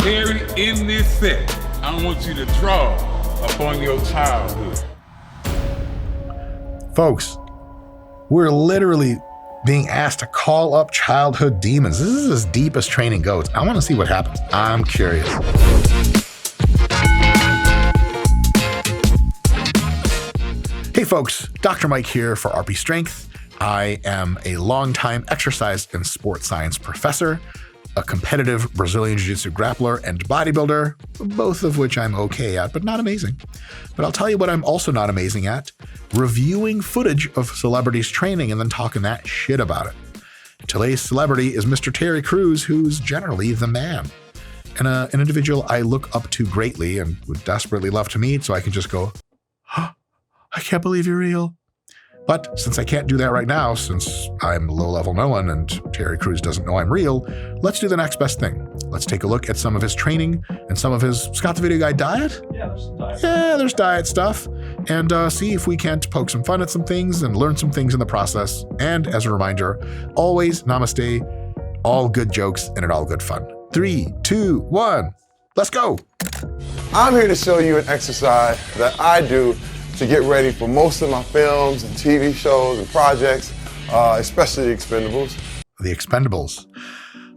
Terry, in this set, I want you to draw upon your childhood. Folks, we're literally being asked to call up childhood demons. This is as deep as training goes. I want to see what happens. I'm curious. Hey folks, Dr. Mike here for RP Strength. I am a longtime exercise and sports science professor, a competitive Brazilian Jiu-Jitsu grappler and bodybuilder, both of which I'm okay at, but not amazing. But I'll tell you what I'm also not amazing at: reviewing footage of celebrities training and then talking that shit about it. Today's celebrity is Mr. Terry Crews, who's generally the man, and an individual I look up to greatly and would desperately love to meet so I can just go, huh, I can't believe you're real. But since I can't do that right now, since I'm low-level no one and Terry Crews doesn't know I'm real, let's do the next best thing. Let's take a look at some of his training and some of his, Scott the Video Guy, diet? Yeah, there's some diet. Yeah, there's diet stuff. And see if we can't poke some fun at some things and learn some things in the process. And as a reminder, always namaste, all good jokes and all good fun. 3, 2, 1, let's go. I'm here to show you an exercise that I do to get ready for most of my films and TV shows and projects, especially the Expendables. The Expendables.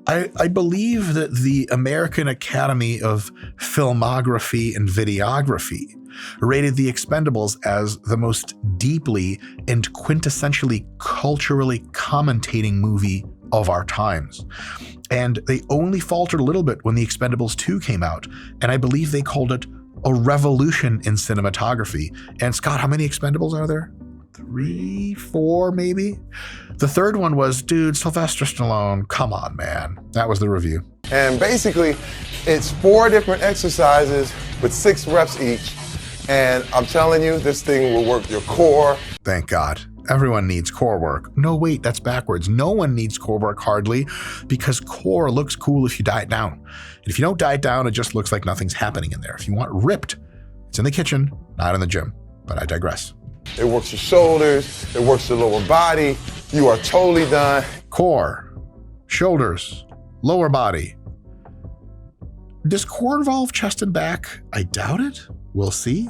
I believe that the American Academy of Filmography and Videography rated the Expendables as the most deeply and quintessentially culturally commentating movie of our times. And they only faltered a little bit when the Expendables 2 came out, and I believe they called it a revolution in cinematography. And Scott, how many Expendables are there? 3, 4, maybe? The third one was, dude, Sylvester Stallone, come on, man. That was the review. And basically, it's 4 different exercises with 6 reps each. And I'm telling you, this thing will work your core. Thank God. Everyone needs core work. No, wait, that's backwards. No one needs core work hardly, because core looks cool if you diet down. And if you don't diet down, it just looks like nothing's happening in there. If you want ripped, it's in the kitchen, not in the gym. But I digress. It works your shoulders, it works your lower body. You are totally done. Core, shoulders, lower body. Does core involve chest and back? I doubt it. We'll see.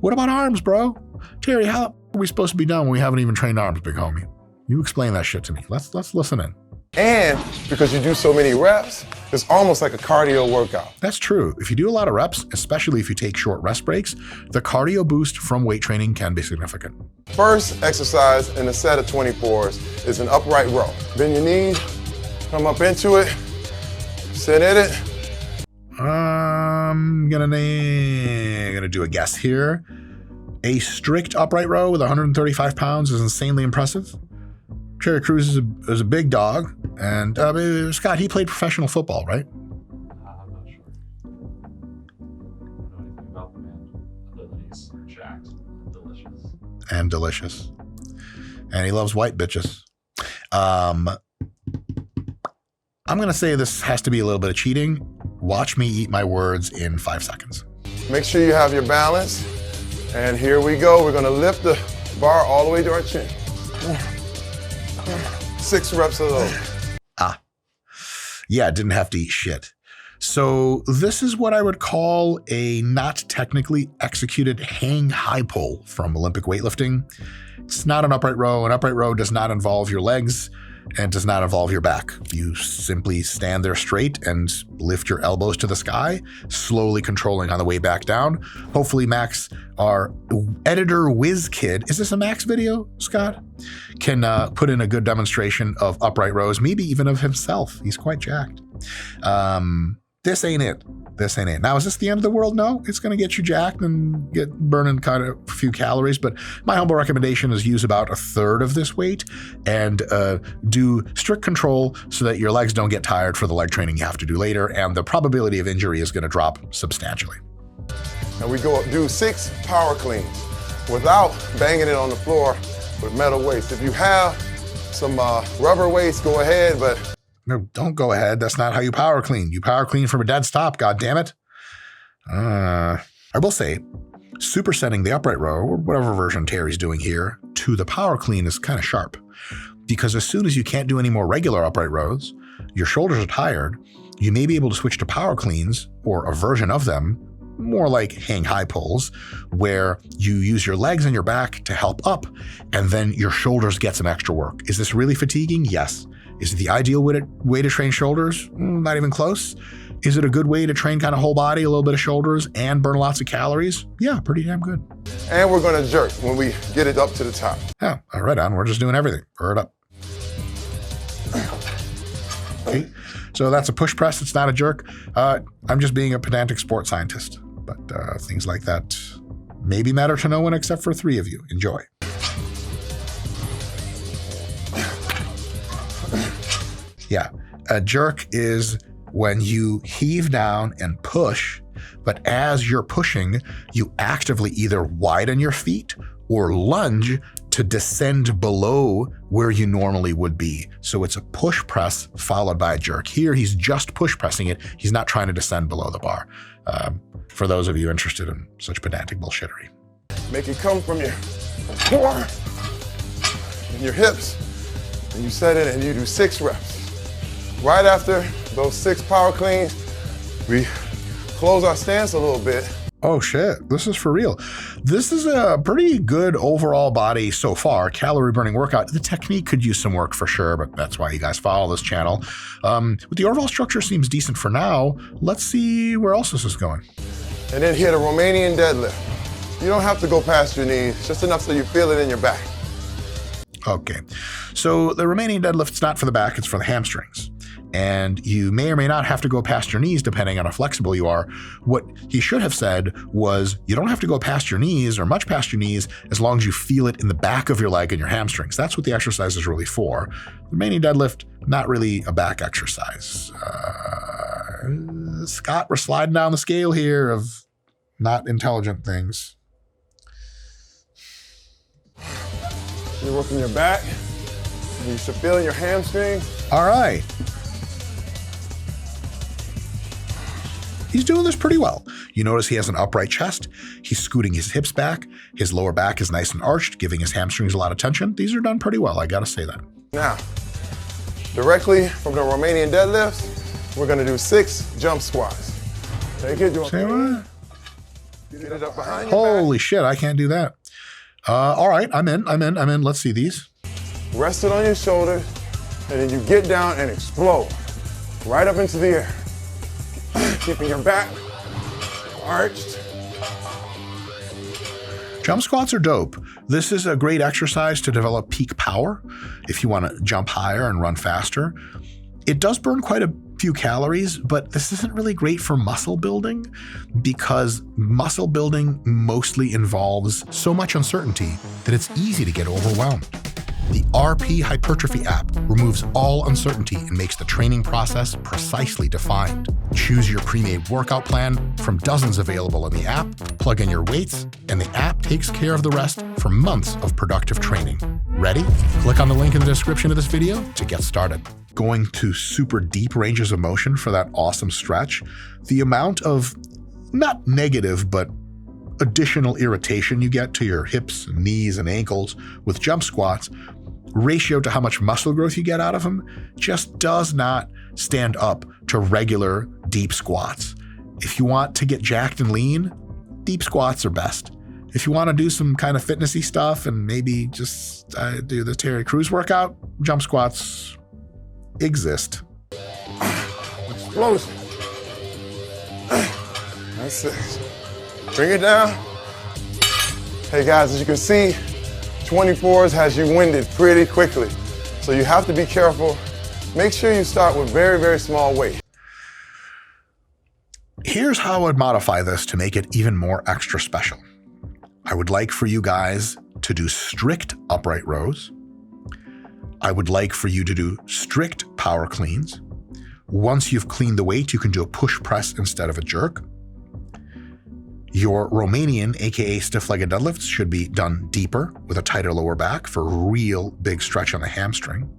What about arms, bro? Terry, how are we supposed to be done when we haven't even trained arms, big homie? You explain that shit to me. Let's listen in. And because you do so many reps, it's almost like a cardio workout. That's true. If you do a lot of reps, especially if you take short rest breaks, the cardio boost from weight training can be significant. First Exercise in a set of 24s is an upright row. Bend your knees, come up into it, sit in it. I'm gonna do a guess here. A strict upright row with 135 pounds is insanely impressive. Terry Crews is a big dog, and Scott, he played professional football, right? I'm not sure. I don't know anything about the man, other than he's jacked and delicious. And he loves white bitches. I'm gonna say this has to be a little bit of cheating. Watch me eat my words in 5 seconds. Make sure you have your balance. And here we go. We're gonna lift the bar all the way to our chin. 6 reps of those. Yeah, didn't have to eat shit. So this is what I would call a not technically executed hang high pull from Olympic weightlifting. It's not an upright row. An upright row does not involve your legs and does not involve your back. You simply stand there straight and lift your elbows to the sky, slowly controlling on the way back down. Hopefully Max, our editor whiz kid, is this a Max video, Scott? Can put in a good demonstration of upright rows, maybe even of himself. He's quite jacked. This ain't it. Now, is this the end of the world? No, it's going to get you jacked and get burning kind of a few calories. But my humble recommendation is use about 1/3 of this weight and do strict control so that your legs don't get tired for the leg training you have to do later. And the probability of injury is going to drop substantially. And we go up, do 6 power cleans without banging it on the floor with metal weights. If you have some rubber weights, go ahead, but no, don't go ahead. That's not how you power clean. You power clean from a dead stop, goddammit. I will say, supersetting the upright row, or whatever version Terry's doing here, to the power clean is kind of sharp. Because as soon as you can't do any more regular upright rows, your shoulders are tired, You may be able to switch to power cleans or a version of them, more like hang high pulls, where you use your legs and your back to help up, and then your shoulders get some extra work. Is this really fatiguing? Yes. Is it the ideal way to train shoulders? Not even close. Is it a good way to train kind of whole body, a little bit of shoulders, and burn lots of calories? Yeah, pretty damn good. And we're gonna jerk when we get it up to the top. Yeah, right on. We're just doing everything. Burr it up. Okay. So that's a push press. It's not a jerk. I'm just being a pedantic sports scientist. But things like that maybe matter to no one except for 3 of you. Enjoy. Yeah, a jerk is when you heave down and push, but as you're pushing, you actively either widen your feet or lunge to descend below where you normally would be. So it's a push press followed by a jerk. Here, he's just push pressing it. He's not trying to descend below the bar. For those of you interested in such pedantic bullshittery. Make it come from your core and your hips, and you set it and you do 6 reps. Right after those 6 power cleans, we close our stance a little bit. Oh shit, this is for real. This is a pretty good overall body so far, calorie burning workout. The technique could use some work for sure, but that's why you guys follow this channel. But the overall structure seems decent for now. Let's see where else this is going. And then hit a Romanian deadlift. You don't have to go past your knees, just enough so you feel it in your back. Okay, so the Romanian deadlift's not for the back, it's for the hamstrings. And you may or may not have to go past your knees depending on how flexible you are. What he should have said was you don't have to go past your knees or much past your knees as long as you feel it in the back of your leg and your hamstrings. That's what the exercise is really for. The Romanian deadlift, not really a back exercise. Scott, we're sliding down the scale here of not intelligent things. You're working your back. You should feel in your hamstring. All right. He's doing this pretty well. You notice he has an upright chest. He's scooting his hips back. His lower back is nice and arched, giving his hamstrings a lot of tension. These are done pretty well, I gotta say that. Now, directly from the Romanian deadlifts, we're gonna do 6 jump squats. Take it, Say what? Get it up behind your Holy shit, I can't do that. All right, I'm in. Let's see these. back. Rest it on your shoulders, and then you get down and explode right up into the air. Keeping your back arched. Jump squats are dope. This is a great exercise to develop peak power if you want to jump higher and run faster. It does burn quite a few calories, but this isn't really great for muscle building because muscle building mostly involves so much uncertainty that it's easy to get overwhelmed. The RP Hypertrophy app removes all uncertainty and makes the training process precisely defined. Choose your pre-made workout plan from dozens available in the app, plug in your weights, and the app takes care of the rest for months of productive training. Ready? Click on the link in the description of this video to get started. Going to super deep ranges of motion for that awesome stretch, the amount of, not negative, but additional irritation you get to your hips, knees, and ankles with jump squats, ratio to how much muscle growth you get out of them, just does not stand up to regular deep squats. If you want to get jacked and lean, deep squats are best. If you want to do some kind of fitnessy stuff and maybe just do the Terry Crews workout, jump squats exist. Explosion. That's it. Bring it down. Hey guys, as you can see, 24s has you winded pretty quickly. So you have to be careful. Make sure you start with very, very small weight. Here's how I would modify this to make it even more extra special. I would like for you guys to do strict upright rows. I would like for you to do strict power cleans. Once you've cleaned the weight, you can do a push press instead of a jerk. Your Romanian, aka stiff-legged deadlifts, should be done deeper with a tighter lower back for a real big stretch on the hamstring.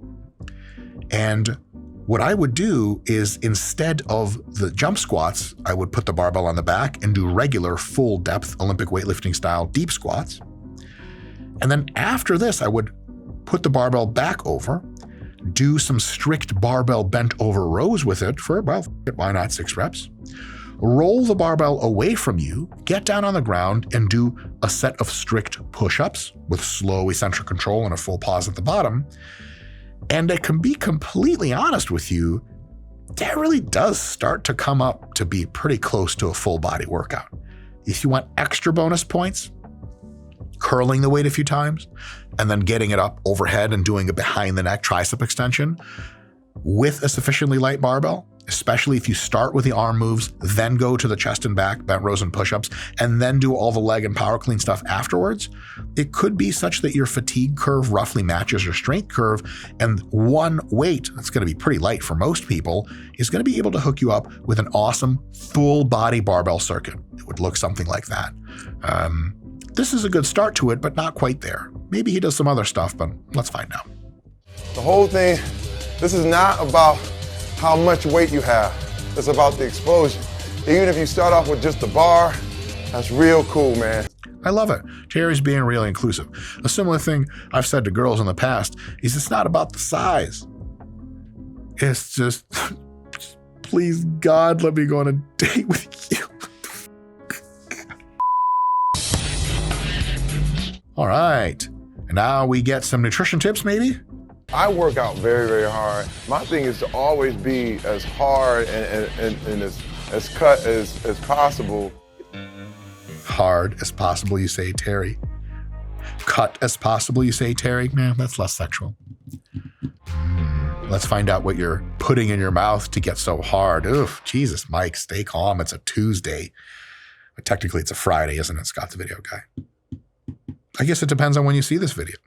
And what I would do is instead of the jump squats, I would put the barbell on the back and do regular full depth Olympic weightlifting style deep squats. And then after this, I would put the barbell back over, do some strict barbell bent over rows with it for, well, why not 6 reps? Roll the barbell away from you, get down on the ground, and do a set of strict push-ups with slow eccentric control and a full pause at the bottom. And I can be completely honest with you, that really does start to come up to be pretty close to a full body workout. If you want extra bonus points, curling the weight a few times, and then getting it up overhead and doing a behind the neck tricep extension with a sufficiently light barbell, especially if you start with the arm moves, then go to the chest and back, bent rows and push-ups, and then do all the leg and power clean stuff afterwards, it could be such that your fatigue curve roughly matches your strength curve, and one weight that's going to be pretty light for most people is going to be able to hook you up with an awesome full body barbell circuit. It would look something like that. This is a good start to it, but not quite there. Maybe he does some other stuff, but let's find out. The whole thing, this is not about how much weight you have. It's about the explosion. Even if you start off with just the bar, that's real cool, man. I love it. Terry's being really inclusive. A similar thing I've said to girls in the past is it's not about the size. It's just, please God, let me go on a date with you. All right. And now we get some nutrition tips, maybe? I work out very, very hard. My thing is to always be as hard and as cut as possible. Hard as possible, you say, Terry. Cut as possible, you say, Terry. Nah, that's less sexual. Let's find out what you're putting in your mouth to get so hard. Oof, Jesus, Mike, stay calm. It's a Tuesday. But technically, it's a Friday, isn't it, Scott, the video guy? I guess it depends on when you see this video.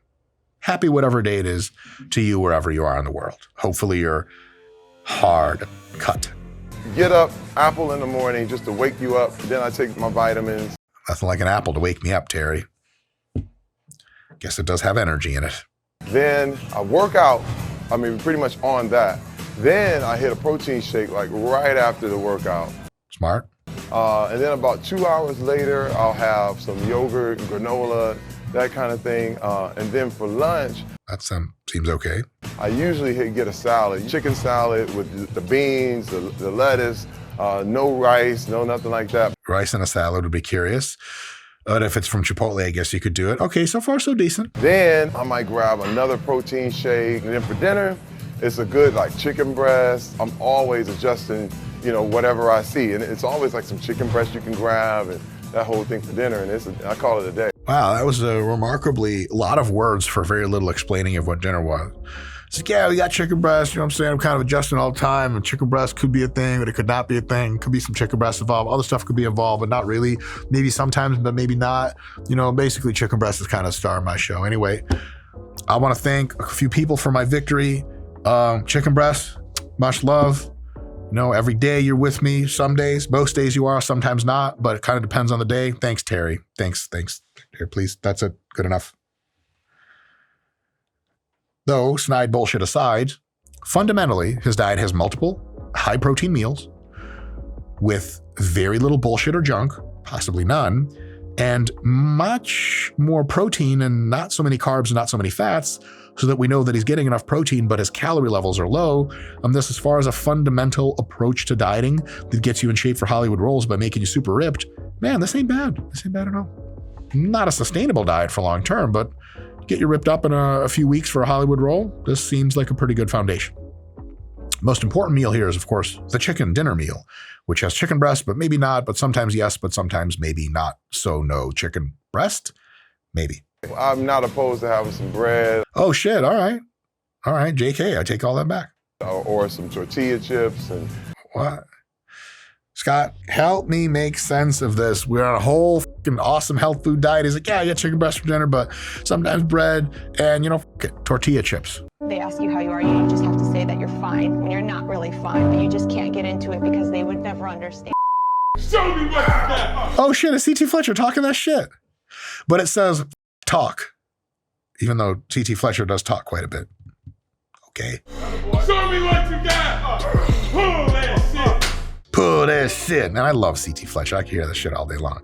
Happy whatever day it is to you wherever you are in the world. Hopefully you're hard cut. Get up, apple in the morning just to wake you up. Then I take my vitamins. Nothing like an apple to wake me up, Terry. Guess it does have energy in it. Then I work out, pretty much on that. Then I hit a protein shake like right after the workout. Smart. And then about 2 hours later, I'll have some yogurt, granola, that kind of thing. And then for lunch, that seems okay. I usually get a salad, chicken salad with the beans, the lettuce, no rice, no nothing like that. Rice and a salad would be curious. But if it's from Chipotle, I guess you could do it. Okay, so far so decent. Then I might grab another protein shake. And then for dinner, it's a good like chicken breast. I'm always adjusting, whatever I see. And it's always like some chicken breast you can grab and that whole thing for dinner. And I call it a day. Wow, that was a remarkably lot of words for very little explaining of what dinner was. It's like, yeah, we got chicken breast, you know what I'm saying? I'm kind of adjusting all the time, and chicken breast could be a thing, but it could not be a thing. Could be some chicken breast involved. Other stuff could be involved, but not really. Maybe sometimes, but maybe not. Basically chicken breast is kind of the star of my show. Anyway, I want to thank a few people for my victory. Chicken breast, much love. Every day you're with me. Some days, most days you are, sometimes not, but it kind of depends on the day. Thanks, Terry. Thanks. Here, please. That's it. Good enough. Though, snide bullshit aside, fundamentally, his diet has multiple high-protein meals with very little bullshit or junk, possibly none, and much more protein and not so many carbs and not so many fats, so that we know that he's getting enough protein, but his calorie levels are low. This, as far as a fundamental approach to dieting that gets you in shape for Hollywood roles by making you super ripped, man, this ain't bad. This ain't bad at all. Not a sustainable diet for long term, but get you ripped up in a few weeks for a Hollywood role, this seems like a pretty good foundation. Most important meal here is, of course, the chicken dinner meal, which has chicken breast, but maybe not, but sometimes yes, but sometimes maybe not. So no chicken breast, maybe. I'm not opposed to having some bread. Oh shit, all right, JK, I take all that back. Or some tortilla chips. And what? Scott, help me make sense of this. We're on a whole fucking awesome health food diet. He's like, yeah, I get chicken breast for dinner, but sometimes bread and, tortilla chips. They ask you how you are, you just have to say that you're fine when you're not really fine, but you just can't get into it because they would never understand. Show me what you got. Oh shit, it's CT Fletcher talking that shit. But it says talk, even though CT Fletcher does talk quite a bit. Okay. Show me what you got. Pull that shit. Pull that shit. And I love CT Fletcher. I can hear that shit all day long.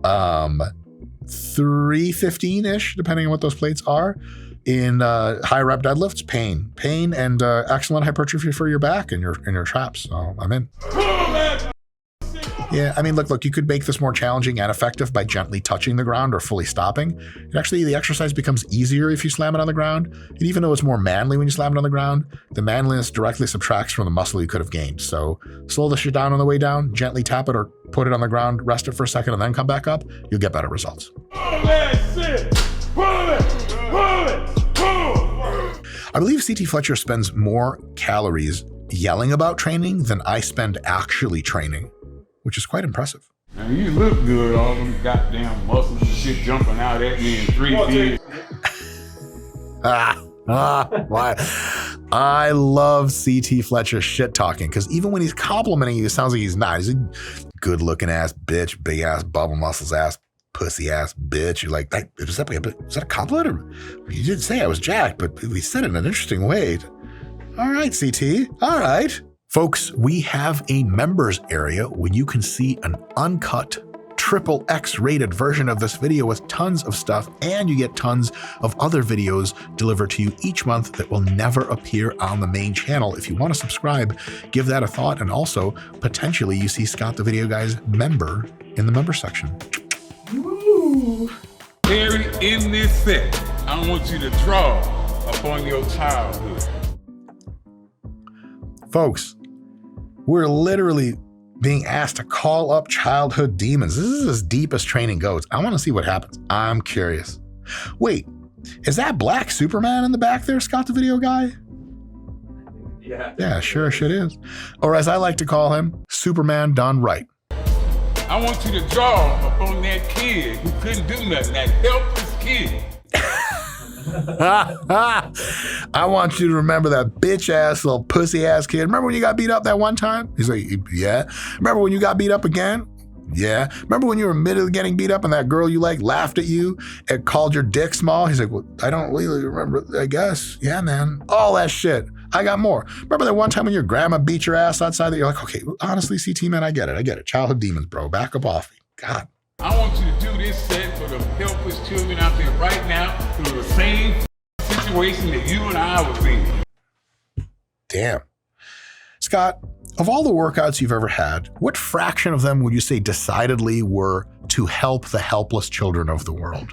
315-ish, depending on what those plates are. In high rep deadlifts, pain, and excellent hypertrophy for your back and your traps. So I'm in. Yeah, I mean, look, you could make this more challenging and effective by gently touching the ground or fully stopping. Actually, the exercise becomes easier if you slam it on the ground. And even though it's more manly when you slam it on the ground, the manliness directly subtracts from the muscle you could have gained. So slow the shit down on the way down, gently tap it or put it on the ground, rest it for a second, and then come back up. You'll get better results. I believe CT Fletcher spends more calories yelling about training than I spend actually training, which is quite impressive. Now you look good, all them goddamn muscles and shit jumping out at me in 3D. Why? I love CT Fletcher shit talking because even when he's complimenting you, it sounds like he's not. He's a good looking ass bitch, big ass bubble muscles ass, pussy ass bitch. You're like, is that a compliment? Or you didn't say I was jacked, but we said it in an interesting way. All right, CT. All right. Folks, we have a members area where you can see an uncut XXX rated version of this video with tons of stuff, and you get tons of other videos delivered to you each month that will never appear on the main channel. If you want to subscribe, give that a thought, and also potentially you see Scott the Video Guy's member in the member section. Woo. Terry, in this set, I want you to draw upon your childhood. Folks, we're literally being asked to call up childhood demons. This is as deep as training goes. I want to see what happens. I'm curious. Wait, is that Black Superman in the back there, Scott the Video Guy? Yeah, sure shit is. Or as I like to call him, Superman done right. I want you to draw upon that kid who couldn't do nothing, that helpless kid. I want you to remember that bitch ass little pussy ass kid. Remember when you got beat up that one time? He's like, yeah. Remember when you got beat up again? Yeah. Remember when you were admitted to getting beat up and that girl you like laughed at you and called your dick small? He's like, well, I don't really remember, I guess. Yeah, man. All that shit. I got more. Remember that one time when your grandma beat your ass outside that you're like, okay, honestly, CT, man, I get it. Childhood demons, bro. Back up off me. God. I want you to do this set for the helpless children out there right now through the same situation that you and I was in. Damn. Scott, of all the workouts you've ever had, what fraction of them would you say decidedly were to help the helpless children of the world?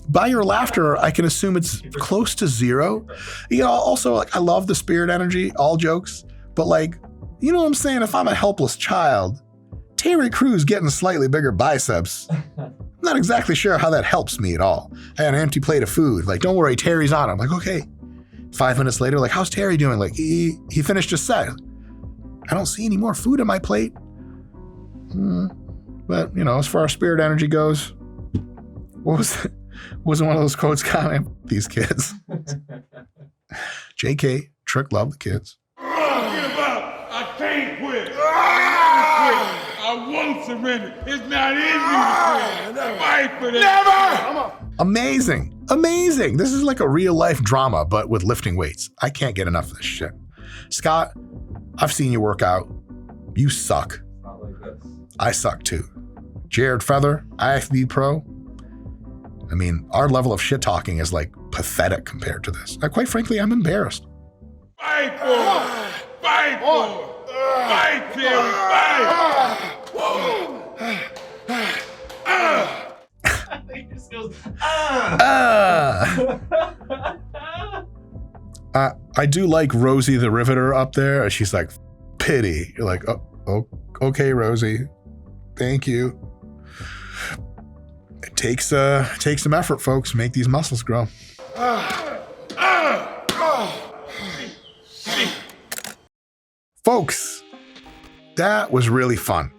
By your laughter, I can assume it's close to zero. You know, also, like, I love the spirit energy, all jokes, but like, you know what I'm saying? If I'm a helpless child, Terry Crews getting slightly bigger biceps, I'm not exactly sure how that helps me at all. I had an empty plate of food. Like, don't worry, Terry's on it. I'm like, okay. 5 minutes later, like, how's Terry doing? Like, he finished his set. I don't see any more food on my plate. But, you know, as far as spirit energy goes, what was it? Wasn't one of those quotes comment? These kids. JK, Trick love the kids. I can't quit. I won't surrender. It's not in me to quit. Fight for that. Never! Amazing. This is like a real life drama, but with lifting weights. I can't get enough of this shit. Scott, I've seen you work out. You suck. Not like this. I suck too. Jared Feather, IFB Pro. I mean, our level of shit talking is like pathetic compared to this. Quite frankly, I'm embarrassed. Fight for it. Fight for it. Fight, Terry. Fight. He just goes, I do like Rosie the Riveter up there. She's like, pity. You're like, oh, okay, Rosie. Thank you. It takes some effort, folks. Make these muscles grow. Folks, that was really fun.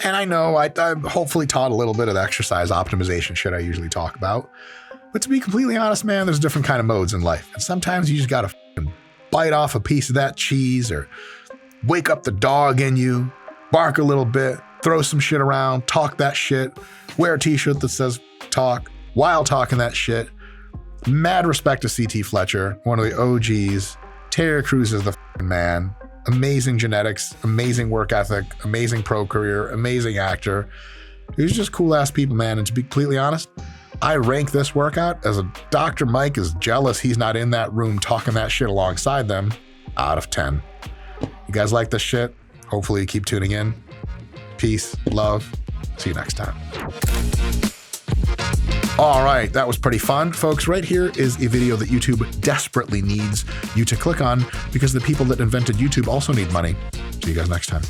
And I know I hopefully taught a little bit of the exercise optimization shit I usually talk about. But to be completely honest, man, there's different kind of modes in life. And sometimes you just gotta bite off a piece of that cheese or wake up the dog in you, bark a little bit, throw some shit around, talk that shit, wear a t-shirt that says talk while talking that shit. Mad respect to CT Fletcher, one of the OGs. Terry Crews is the man. Amazing genetics, amazing work ethic, amazing pro career, amazing actor. He was just cool ass people, man. And to be completely honest, I rank this workout as a Dr. Mike is jealous he's not in that room talking that shit alongside them, out of 10. You guys like this shit? Hopefully you keep tuning in. Peace, love. See you next time. All right, that was pretty fun. Folks, right here is a video that YouTube desperately needs you to click on because the people that invented YouTube also need money. See you guys next time.